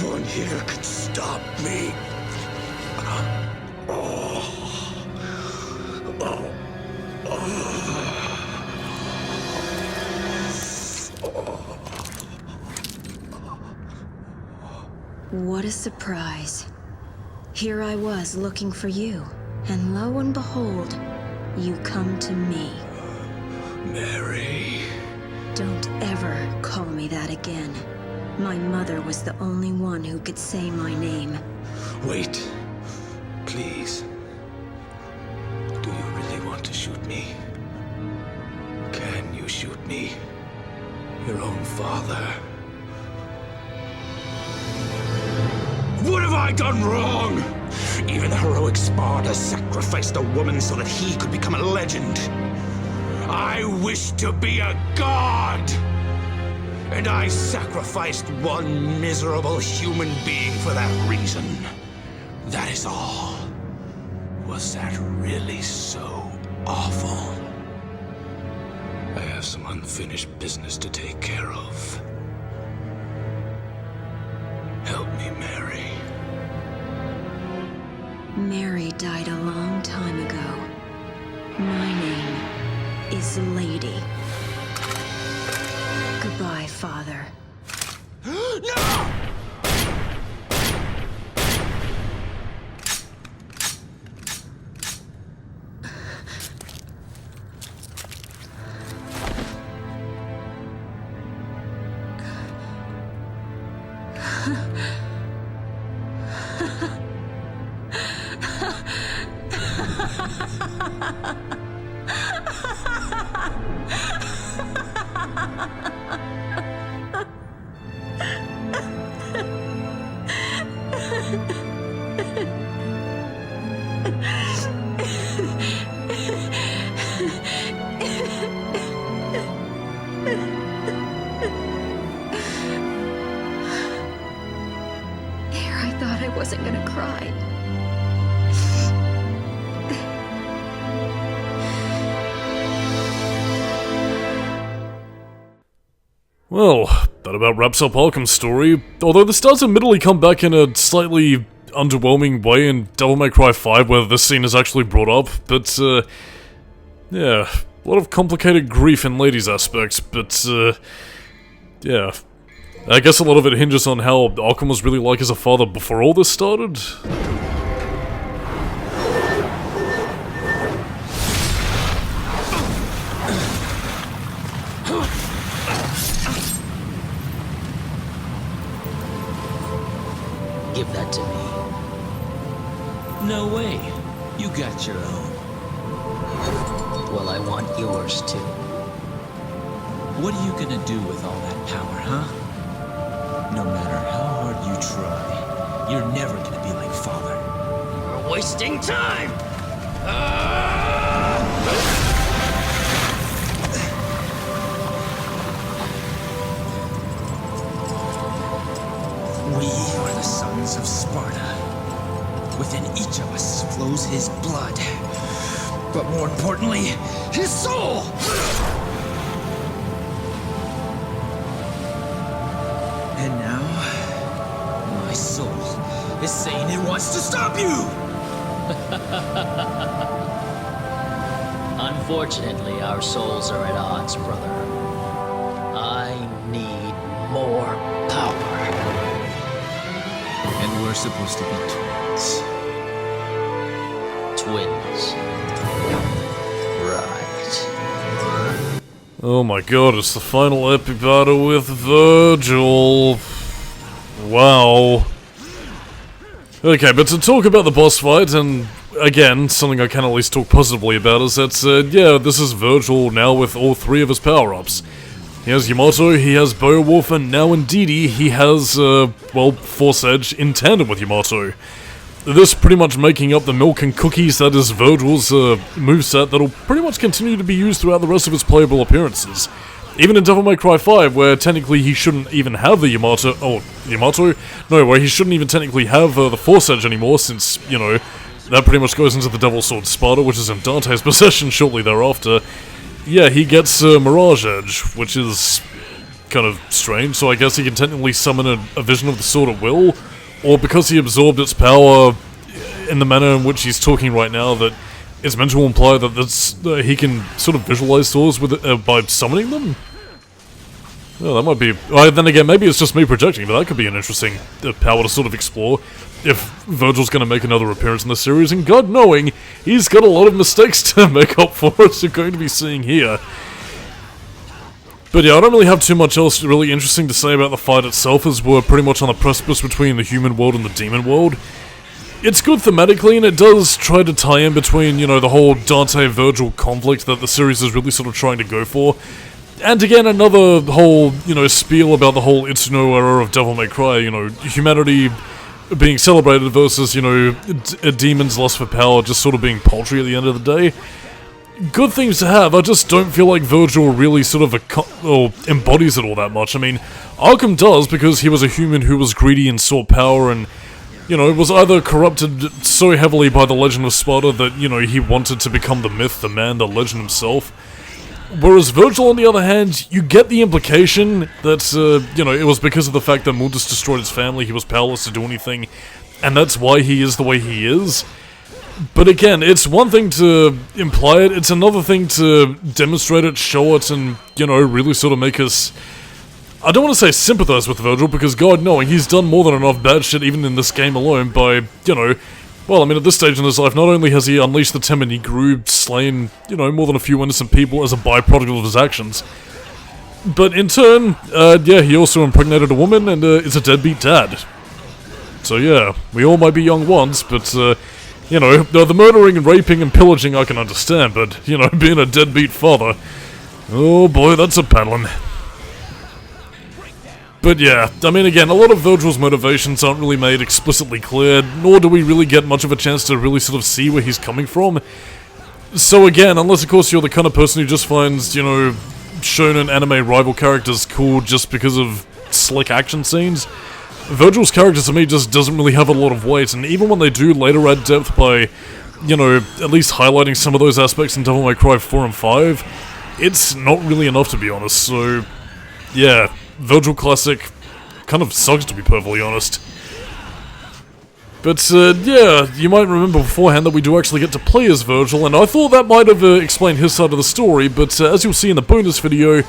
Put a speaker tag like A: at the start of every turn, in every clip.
A: one here could stop me.
B: What a surprise. Here I was looking for you, and lo and behold, you come to me.
A: Mary.
B: Don't ever call me that again. My mother was the only one who could say my name.
A: Wait. Please. Do you really want to shoot me? Can you shoot me? Your own father? What have I done wrong? Even the heroic Sparta sacrificed a woman so that he could become a legend. I wish to be a god! And I sacrificed one miserable human being for that reason. That is all. Was that really so awful? I have some unfinished business to take care of. Help me, Mary.
B: Mary died a long time ago. My name is Lady. Goodbye, Father.
A: No!
B: I thought I wasn't gonna cry.
C: Well, that about wraps up Arkham story, although this does admittedly come back in a slightly underwhelming way in Devil May Cry 5 where this scene is actually brought up, but yeah, a lot of complicated grief in Lady's aspects, but yeah. I guess a lot of it hinges on how Arkham was really like as a father before all this started.
D: Give that to me.
E: No way. You got your own.
D: Well, I want yours too.
E: What are you gonna do with all that power, huh? No matter how hard you try, you're never gonna be like Father.
D: We're wasting time!
E: We are the sons of Sparta. Within each of us flows his blood. But more importantly, his soul! And now, my soul is saying it wants to stop you!
D: Unfortunately, our souls are at odds, brother. I need more power.
E: And we're supposed to be twins.
D: Twins. Right.
C: Oh my god, it's the final epic battle with Virgil. Wow. Okay, but to talk about the boss fight, and again, something I can at least talk positively about, is that, yeah, this is Virgil now with all three of his power-ups. He has Yamato, he has Beowulf, and now indeed he has, well, Force Edge in tandem with Yamato. This pretty much making up the milk and cookies that is Virgil's moveset that'll pretty much continue to be used throughout the rest of his playable appearances. Even in Devil May Cry 5, where technically he shouldn't even have the Yamato? No, where he shouldn't even technically have the Force Edge anymore, since, you know, that pretty much goes into the Devil Sword Sparta, which is in Dante's possession shortly thereafter. Yeah, he gets Mirage Edge, which is kind of strange, so I guess he can technically summon a vision of the sword at will, or because he absorbed its power in the manner in which he's talking right now, that it's meant to imply that he can sort of visualize swords with it, by summoning them? Oh, that might be... then again, maybe it's just me projecting, but that could be an interesting power to sort of explore if Virgil's going to make another appearance in the series, and God knowing, he's got a lot of mistakes to make up for, as you're going to be seeing here. But yeah, I don't really have too much else really interesting to say about the fight itself, as we're pretty much on the precipice between the human world and the demon world. It's good thematically, and it does try to tie in between, you know, the whole Dante-Virgil conflict that the series is really sort of trying to go for. And again, another whole, you know, spiel about the whole Itsuno era of Devil May Cry, you know, humanity being celebrated versus, you know, a demon's lust for power just sort of being paltry at the end of the day. Good things to have, I just don't feel like Virgil really sort of embodies it all that much. I mean, Arkham does, because he was a human who was greedy and sought power and, you know, was either corrupted so heavily by the legend of Sparta that, you know, he wanted to become the myth, the man, the legend himself. Whereas Virgil, on the other hand, you get the implication that, you know, it was because of the fact that Mundus destroyed his family, he was powerless to do anything, and that's why he is the way he is. But again, it's one thing to imply it, it's another thing to demonstrate it, show it, and, you know, really sort of make us... I don't want to say sympathize with Virgil, because God knowing, he's done more than enough bad shit even in this game alone by, you know... Well, I mean, at this stage in his life, not only has he unleashed the Temur Negru, slain, you know, more than a few innocent people as a byproduct of his actions, but in turn, yeah, he also impregnated a woman and is a deadbeat dad. So yeah, we all might be young once, but, you know, the murdering and raping and pillaging I can understand, but, you know, being a deadbeat father, oh boy, that's a paddling. But yeah, I mean, again, a lot of Virgil's motivations aren't really made explicitly clear, nor do we really get much of a chance to really sort of see where he's coming from. So again, unless of course you're the kind of person who just finds, you know, shonen anime rival characters cool just because of slick action scenes, Virgil's character to me just doesn't really have a lot of weight, and even when they do later add depth by, you know, at least highlighting some of those aspects in Devil May Cry 4 and 5, it's not really enough, to be honest. So yeah, Virgil Classic kind of sucks, to be perfectly honest. But, yeah, you might remember beforehand that we do actually get to play as Virgil, and I thought that might have explained his side of the story, but as you'll see in the bonus video,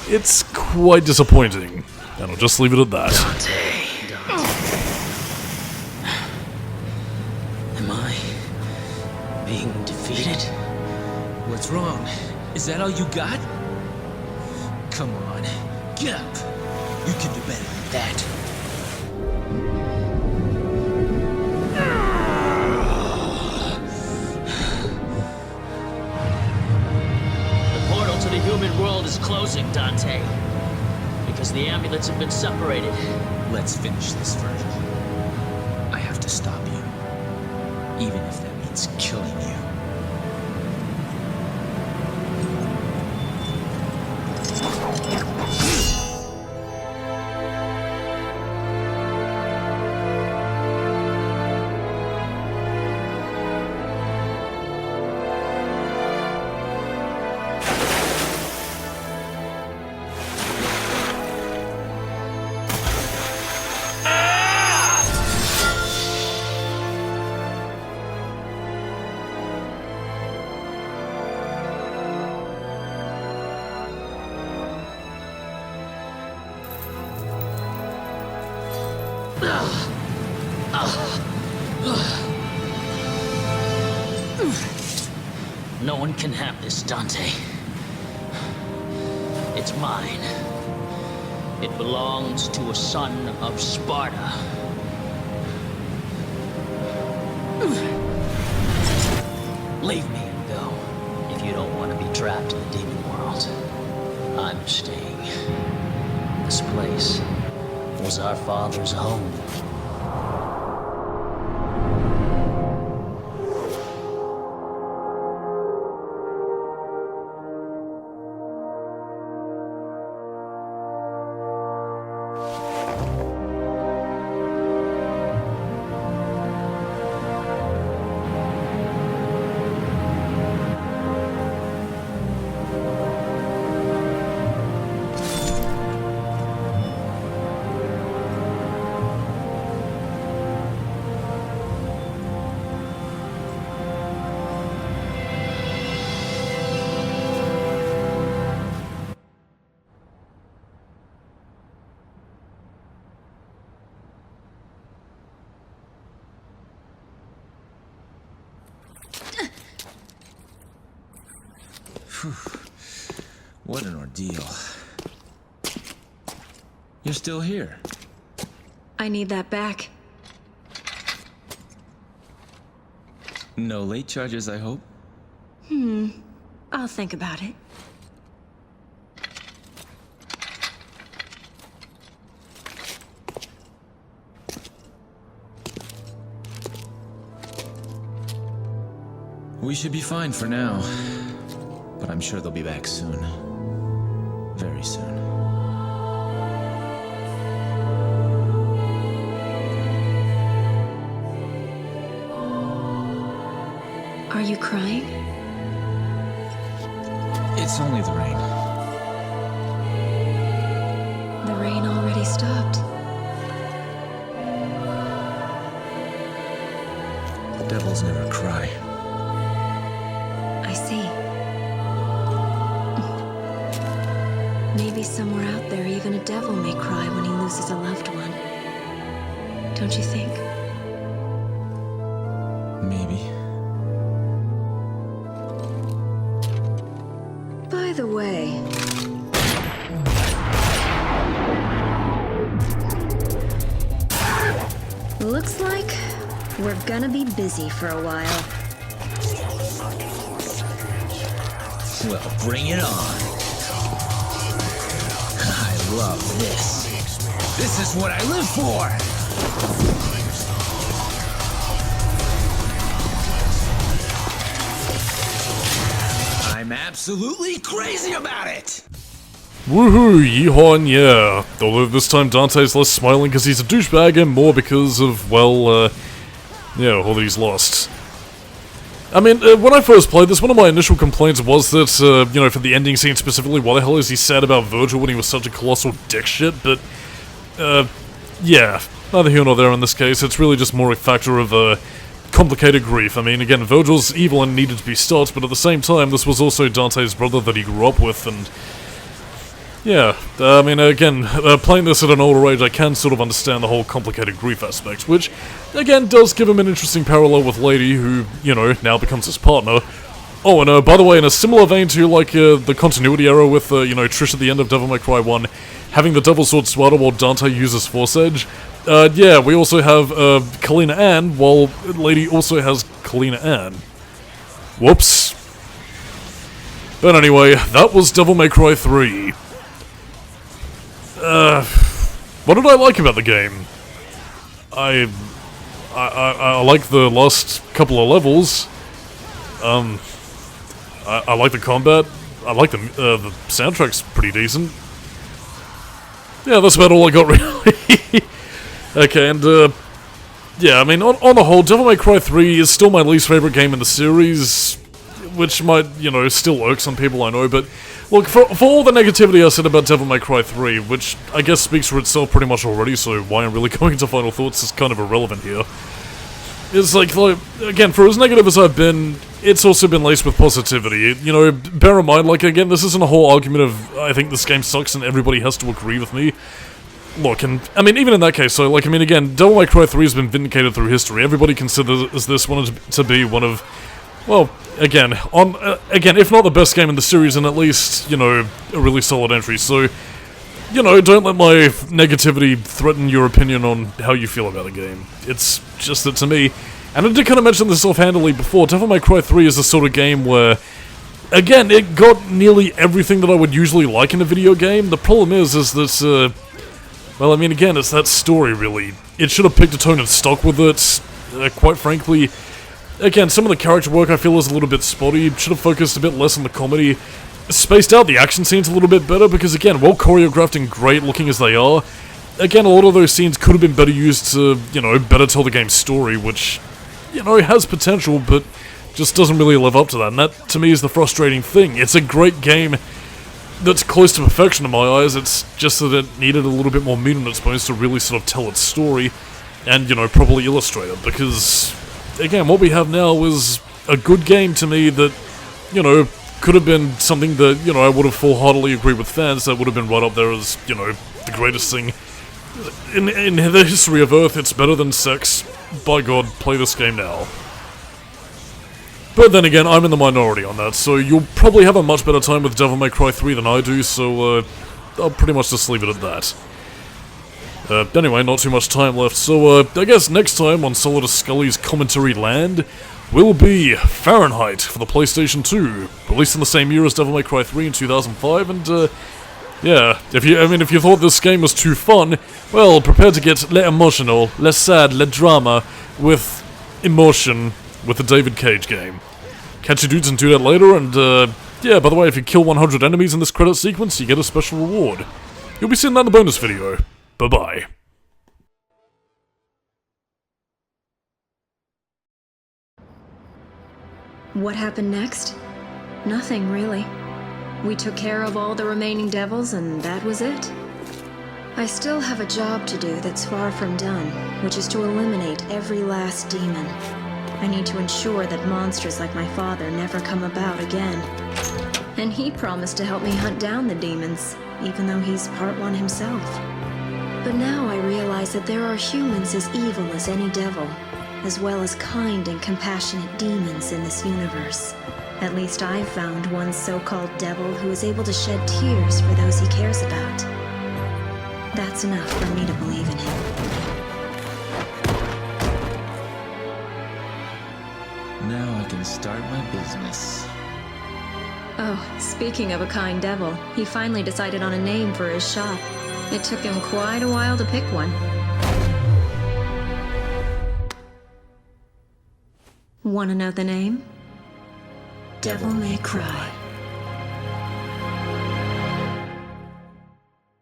C: it's quite disappointing. And I'll just leave it at that.
D: Dante. Am I being defeated?
E: What's wrong? Is that all you got? Come on, get up. You can do better than that.
D: The portal to the human world is closing, Dante. Because the amulets have been separated.
E: Let's finish this, Virgil. I have to stop you. Even if that means killing you.
D: No one can have this, Dante. It's mine. It belongs to a son of Sparta. Leave me and go, if you don't want to be trapped in the demon world. I'm staying. This place was our father's home.
E: What an ordeal. You're still here.
B: I need that back.
E: No late charges, I hope?
B: I'll think about it.
E: We should be fine for now. But I'm sure they'll be back soon. Very soon.
B: Are you crying?
E: It's only the rain.
B: The rain already stopped.
E: Devils never cry.
B: I see. Maybe somewhere out there, even a devil may cry when he loses a loved one. Don't you think?
E: Maybe.
B: By the way... Looks like we're gonna be busy for a while.
D: Well, bring it on. I love this. This is what I live for! I'm absolutely crazy about it!
C: Woohoo, yeehaw and yeah. Although this time Dante's less smiling because he's a douchebag and more because of, well, yeah, all that he's lost. I mean, when I first played this, one of my initial complaints was that, you know, for the ending scene specifically, why the hell is he sad about Virgil when he was such a colossal dick shit, but, yeah, neither here nor there in this case. It's really just more a factor of, complicated grief. I mean, again, Virgil's evil and needed to be stopped, but at the same time, this was also Dante's brother that he grew up with, and... yeah, I mean, again, playing this at an older age, I can sort of understand the whole complicated grief aspect, which, again, does give him an interesting parallel with Lady, who, you know, now becomes his partner. Oh, and by the way, in a similar vein to, like, the continuity error with, you know, Trish at the end of Devil May Cry 1, having the Devil Sword Swatter while Dante uses Force Edge, yeah, we also have, Kalina Ann, while Lady also has Kalina Ann. Whoops. But anyway, that was Devil May Cry 3. What did I like about the game? I like the last couple of levels. I like the combat. I like the soundtrack's pretty decent. Yeah, that's about all I got, really. Okay, and, yeah, I mean, on the whole, Devil May Cry 3 is still my least favorite game in the series, which might, you know, still irk some people, I know, but... look, for all the negativity I said about Devil May Cry 3, which I guess speaks for itself pretty much already, so why I'm really going into final thoughts is kind of irrelevant here. It's like, again, for as negative as I've been, it's also been laced with positivity. You know, bear in mind, like, again, this isn't a whole argument of, I think this game sucks and everybody has to agree with me. Look, and, I mean, even in that case, so, like, I mean, again, Devil May Cry 3 has been vindicated through history. Everybody considers this one to be one of... well, again, again, if not the best game in the series, and at least, you know, a really solid entry, so, you know, don't let my negativity threaten your opinion on how you feel about the game. It's just that to me, and I did kind of mention this offhandedly before, Devil May Cry 3 is the sort of game where, again, it got nearly everything that I would usually like in a video game. The problem is that, well, I mean, again, it's that story, really. It should have picked a tone and stuck with it, quite frankly. Again, some of the character work I feel is a little bit spotty, should have focused a bit less on the comedy, spaced out the action scenes a little bit better, because again, well choreographed and great looking as they are, again, a lot of those scenes could have been better used to, you know, better tell the game's story, which, you know, has potential, but just doesn't really live up to that, and that, to me, is the frustrating thing. It's a great game that's close to perfection in my eyes, it's just that it needed a little bit more meat on its bones to really sort of tell its story, and, you know, properly illustrate it, because... again, what we have now is a good game to me that, you know, could have been something that, you know, I would have full-heartedly agreed with fans that would have been right up there as, you know, the greatest thing in the history of Earth. It's better than sex. By God, play this game now. But then again, I'm in the minority on that, so you'll probably have a much better time with Devil May Cry 3 than I do, so I'll pretty much just leave it at that. Anyway, not too much time left, so I guess next time on Solidus-Skully's Commentary Land will be Fahrenheit for the PlayStation 2, released in the same year as Devil May Cry 3 in 2005, and yeah, if you thought this game was too fun, well, prepare to get less emotional, less sad, less drama, with emotion with the David Cage game. Catch you dudes and do that later, and yeah, by the way, if you kill 100 enemies in this credit sequence, you get a special reward. You'll be seeing that in the bonus video. Bye-bye.
B: What happened next? Nothing, really. We took care of all the remaining devils, and that was it. I still have a job to do that's far from done, which is to eliminate every last demon. I need to ensure that monsters like my father never come about again. And he promised to help me hunt down the demons, even though he's part one himself. But now I realize that there are humans as evil as any devil, as well as kind and compassionate demons in this universe. At least I've found one so-called devil who is able to shed tears for those he cares about. That's enough for me to believe in him.
E: Now I can start my business.
B: Oh, speaking of a kind devil, he finally decided on a name for his shop. It took him quite a while to pick one. Wanna know the name? Devil May Cry.